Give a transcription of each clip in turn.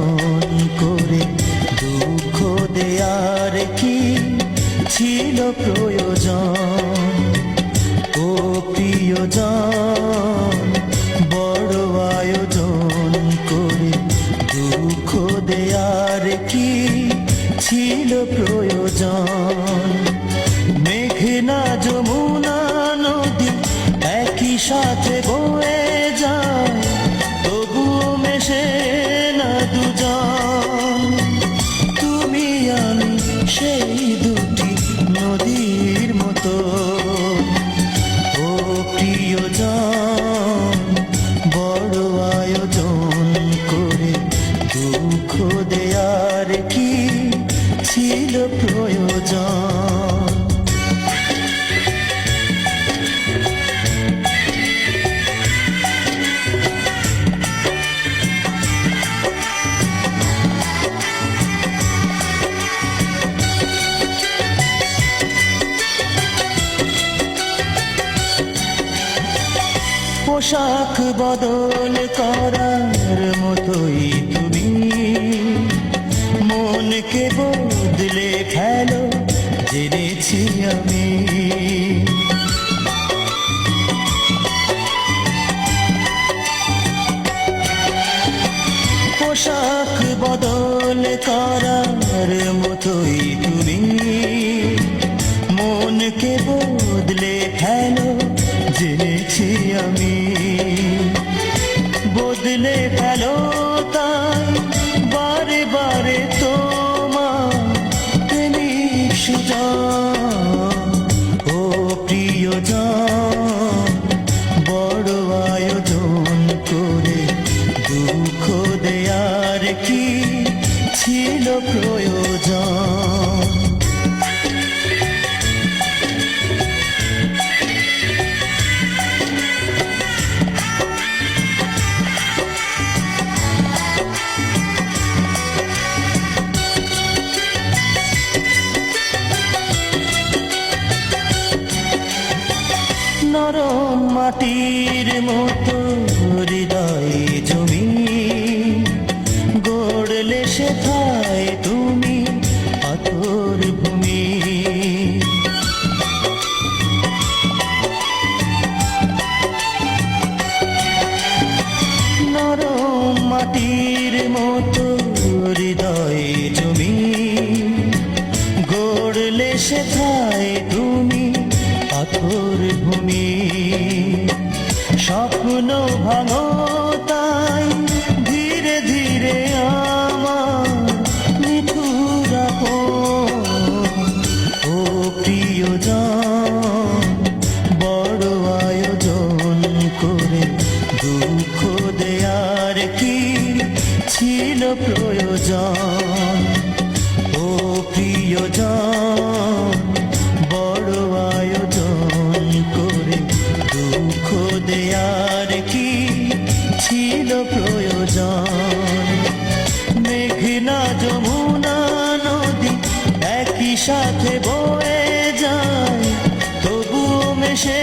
আয়োজন করে দুঃখ দেয়ার কি ছিল প্রয়োজন? ও প্রিয়জন, বড় আয়োজন করে দুঃখ দেয়ার কি ছিল প্রয়োজন? মেঘনা যমুনা নদী একই সাথে বয়ে যায়, তবুও মেশে না দুজন। তুমি আমি সেই দুটি নদীর মতো। ও প্রিয়জন, বড় আয়োজন করে দুঃখ দেয়ার কি ছিল প্রয়োজন? পোশাক বদল করার মতোই তুমি মনকে বদলে ফেলো, জেনেছি আমি। পোশাক বদল করার মতোই তুমি মনকে বদলে ফেলো, জেনেছি আমি। বদলে ফেলো তাই বারে বারে তোমার প্রেমিক সুজন। ও প্রিয়জন, বড় আয়োজন করে দুঃখ দেয়ার কি ছিল প্রয়োজন? নরম মাটির মতো হৃদয় জমি গড়লে সেথায় তুমি পাথর ভূমি। নরম মাটির মতো হৃদয় জমি গড়লে সেথায় তুমি পাথর ভূমি। স্বপ্ন ভাঙো তাই ধীরে ধীরে আমার নিঠুর আপন। ও প্রিয়জন, বড় আয়োজন করে দুঃখ দেয়ার কি ছিল প্রয়োজন? ও প্রিয়জন, বড় আয়োজন করে দুঃখ দেয়ার কি ছিল প্রয়োজন? মেঘনা যমুনা নদী একই সাথে বয়ে যায়, তবুও মেশে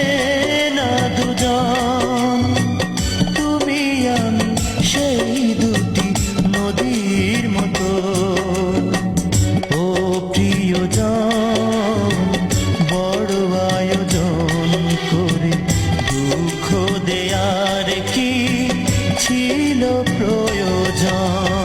না দুজন। তুমি আমি সেই দুটি নদীর মতো। ও প্রিয়জন, বড় আয়োজন করে দুঃখ দেয়ার কি ছিল প্রয়োজন?